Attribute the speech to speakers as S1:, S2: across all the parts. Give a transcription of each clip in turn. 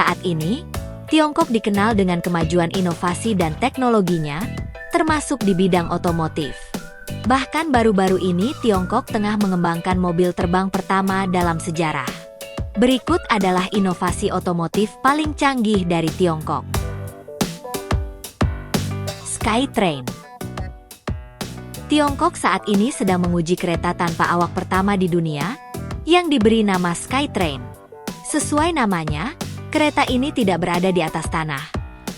S1: Saat ini, Tiongkok dikenal dengan kemajuan inovasi dan teknologinya, termasuk di bidang otomotif. Bahkan baru-baru ini Tiongkok tengah mengembangkan mobil terbang pertama dalam sejarah. Berikut adalah inovasi otomotif paling canggih dari Tiongkok. Skytrain. Tiongkok saat ini sedang menguji kereta tanpa awak pertama di dunia, yang diberi nama Skytrain. Sesuai namanya, kereta ini tidak berada di atas tanah,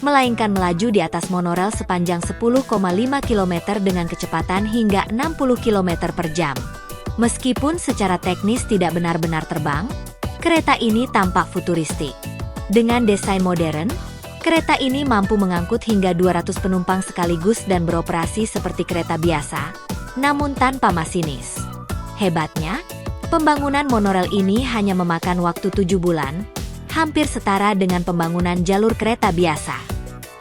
S1: melainkan melaju di atas monorel sepanjang 10,5 km dengan kecepatan hingga 60 km per jam. Meskipun secara teknis tidak benar-benar terbang, kereta ini tampak futuristik. Dengan desain modern, kereta ini mampu mengangkut hingga 200 penumpang sekaligus dan beroperasi seperti kereta biasa, namun tanpa masinis. Hebatnya, pembangunan monorel ini hanya memakan waktu 7 bulan, hampir setara dengan pembangunan jalur kereta biasa.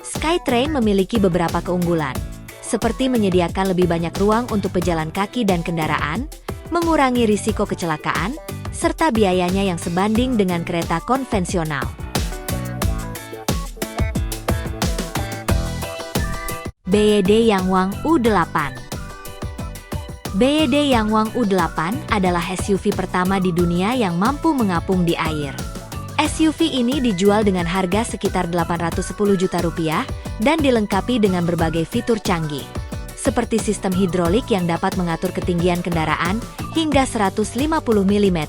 S1: Skytrain memiliki beberapa keunggulan, seperti menyediakan lebih banyak ruang untuk pejalan kaki dan kendaraan, mengurangi risiko kecelakaan, serta biayanya yang sebanding dengan kereta konvensional. BYD Yangwang U8. BYD Yangwang U8 adalah SUV pertama di dunia yang mampu mengapung di air. SUV ini dijual dengan harga sekitar 810 juta rupiah dan dilengkapi dengan berbagai fitur canggih, seperti sistem hidrolik yang dapat mengatur ketinggian kendaraan hingga 150 mm.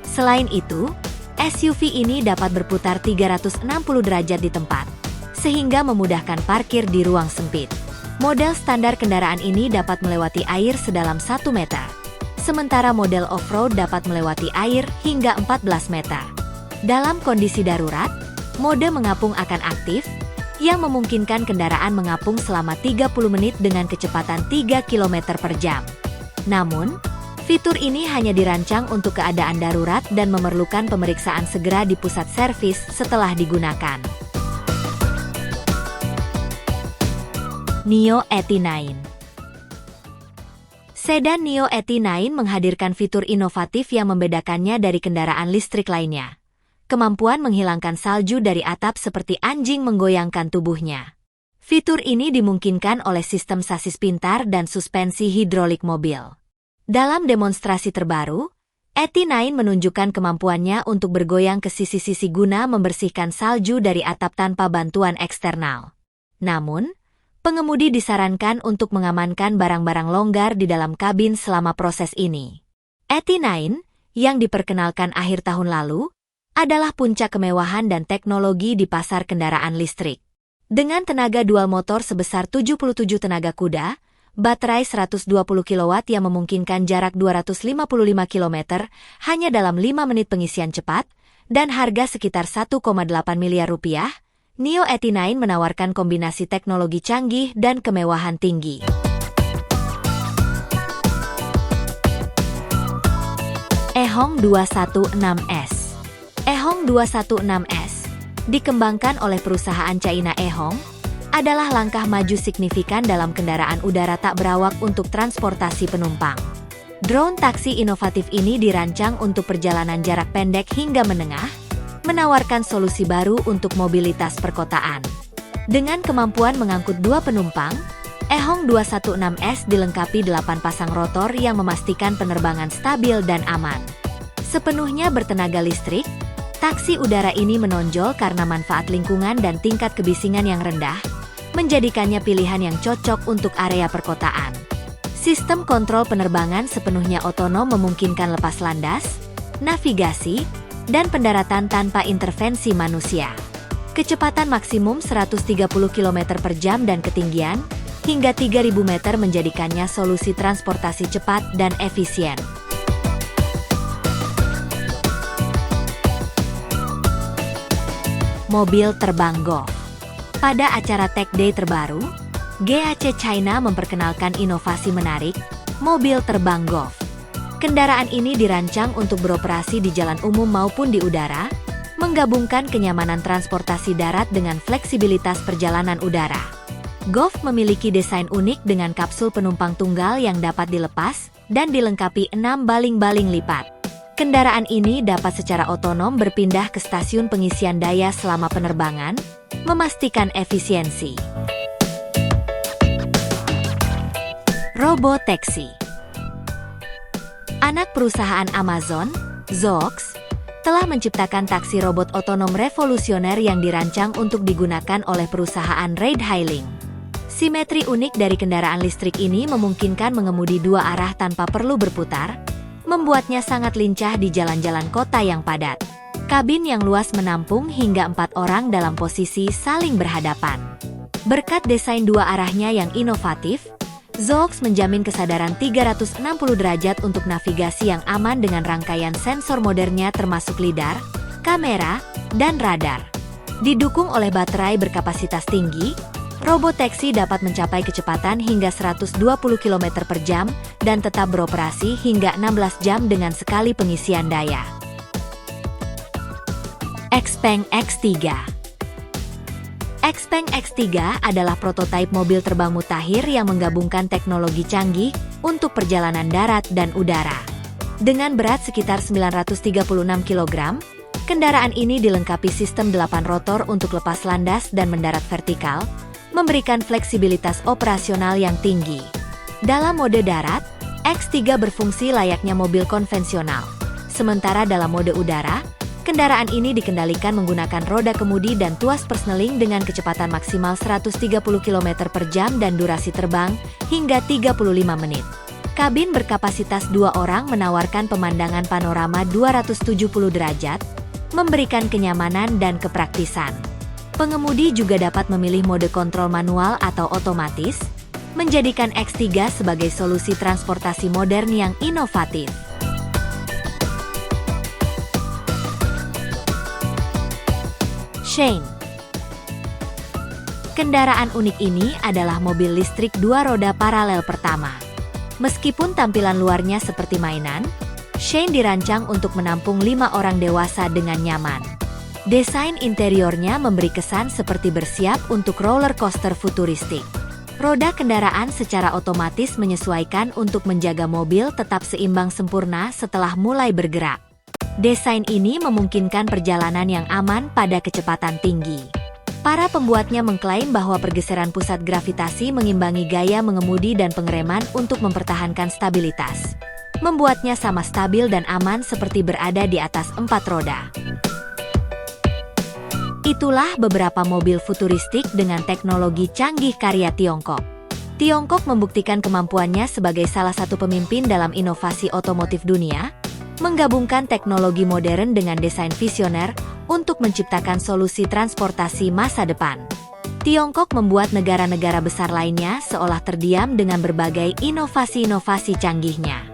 S1: Selain itu, SUV ini dapat berputar 360 derajat di tempat, sehingga memudahkan parkir di ruang sempit. Model standar kendaraan ini dapat melewati air sedalam 1 meter, sementara model off-road dapat melewati air hingga 14 meter. Dalam kondisi darurat, mode mengapung akan aktif, yang memungkinkan kendaraan mengapung selama 30 menit dengan kecepatan 3 km per jam. Namun, fitur ini hanya dirancang untuk keadaan darurat dan memerlukan pemeriksaan segera di pusat servis setelah digunakan. NIO ET9. Sedan NIO ET9 menghadirkan fitur inovatif yang membedakannya dari kendaraan listrik lainnya. Kemampuan menghilangkan salju dari atap seperti anjing menggoyangkan tubuhnya. Fitur ini dimungkinkan oleh sistem sasis pintar dan suspensi hidrolik mobil. Dalam demonstrasi terbaru, ET9 menunjukkan kemampuannya untuk bergoyang ke sisi-sisi guna membersihkan salju dari atap tanpa bantuan eksternal. Namun, pengemudi disarankan untuk mengamankan barang-barang longgar di dalam kabin selama proses ini. ET9, yang diperkenalkan akhir tahun lalu, adalah puncak kemewahan dan teknologi di pasar kendaraan listrik. Dengan tenaga dual motor sebesar 77 tenaga kuda, baterai 120 kW yang memungkinkan jarak 255 km hanya dalam 5 menit pengisian cepat, dan harga sekitar 1,8 miliar rupiah, NIO ET9 menawarkan kombinasi teknologi canggih dan kemewahan tinggi. Ehong 216S. Ehong 216S, dikembangkan oleh perusahaan China Ehong, adalah langkah maju signifikan dalam kendaraan udara tak berawak untuk transportasi penumpang. Drone taksi inovatif ini dirancang untuk perjalanan jarak pendek hingga menengah, menawarkan solusi baru untuk mobilitas perkotaan. Dengan kemampuan mengangkut 2 penumpang, Ehong 216S dilengkapi 8 pasang rotor yang memastikan penerbangan stabil dan aman. Sepenuhnya bertenaga listrik, taksi udara ini menonjol karena manfaat lingkungan dan tingkat kebisingan yang rendah, menjadikannya pilihan yang cocok untuk area perkotaan. Sistem kontrol penerbangan sepenuhnya otonom memungkinkan lepas landas, navigasi, dan pendaratan tanpa intervensi manusia. Kecepatan maksimum 130 km per jam dan ketinggian hingga 3.000 meter menjadikannya solusi transportasi cepat dan efisien. Mobil terbang Golf. Pada acara Tech Day terbaru, GAC China memperkenalkan inovasi menarik, mobil terbang Golf. Kendaraan ini dirancang untuk beroperasi di jalan umum maupun di udara, menggabungkan kenyamanan transportasi darat dengan fleksibilitas perjalanan udara. Golf memiliki desain unik dengan kapsul penumpang tunggal yang dapat dilepas dan dilengkapi 6 baling-baling lipat. Kendaraan ini dapat secara otonom berpindah ke stasiun pengisian daya selama penerbangan, memastikan efisiensi. Robotaxi. Anak perusahaan Amazon, Zoox, telah menciptakan taksi robot otonom revolusioner yang dirancang untuk digunakan oleh perusahaan ride-hailing. Simetri unik dari kendaraan listrik ini memungkinkan mengemudi dua arah tanpa perlu berputar, membuatnya sangat lincah di jalan-jalan kota yang padat. Kabin yang luas menampung hingga 4 orang dalam posisi saling berhadapan. Berkat desain dua arahnya yang inovatif, Zoox menjamin kesadaran 360 derajat untuk navigasi yang aman dengan rangkaian sensor modernnya termasuk lidar, kamera, dan radar. Didukung oleh baterai berkapasitas tinggi, robotaxi dapat mencapai kecepatan hingga 120 km per jam dan tetap beroperasi hingga 16 jam dengan sekali pengisian daya. XPeng X3. XPeng X3 adalah prototipe mobil terbang mutakhir yang menggabungkan teknologi canggih untuk perjalanan darat dan udara. Dengan berat sekitar 936 kg, kendaraan ini dilengkapi sistem 8 rotor untuk lepas landas dan mendarat vertikal, memberikan fleksibilitas operasional yang tinggi. Dalam mode darat, X3 berfungsi layaknya mobil konvensional. Sementara dalam mode udara, kendaraan ini dikendalikan menggunakan roda kemudi dan tuas persneling dengan kecepatan maksimal 130 km per jam dan durasi terbang hingga 35 menit. Kabin berkapasitas 2 orang menawarkan pemandangan panorama 270 derajat, memberikan kenyamanan dan kepraktisan. Pengemudi juga dapat memilih mode kontrol manual atau otomatis, menjadikan X3 sebagai solusi transportasi modern yang inovatif. Shane. Kendaraan unik ini adalah mobil listrik 2 roda paralel pertama. Meskipun tampilan luarnya seperti mainan, Shane dirancang untuk menampung 5 orang dewasa dengan nyaman. Desain interiornya memberi kesan seperti bersiap untuk roller coaster futuristik. Roda kendaraan secara otomatis menyesuaikan untuk menjaga mobil tetap seimbang sempurna setelah mulai bergerak. Desain ini memungkinkan perjalanan yang aman pada kecepatan tinggi. Para pembuatnya mengklaim bahwa pergeseran pusat gravitasi mengimbangi gaya mengemudi dan pengereman untuk mempertahankan stabilitas, membuatnya sama stabil dan aman seperti berada di atas 4 roda. Itulah beberapa mobil futuristik dengan teknologi canggih karya Tiongkok. Tiongkok membuktikan kemampuannya sebagai salah satu pemimpin dalam inovasi otomotif dunia, menggabungkan teknologi modern dengan desain visioner untuk menciptakan solusi transportasi masa depan. Tiongkok membuat negara-negara besar lainnya seolah terdiam dengan berbagai inovasi-inovasi canggihnya.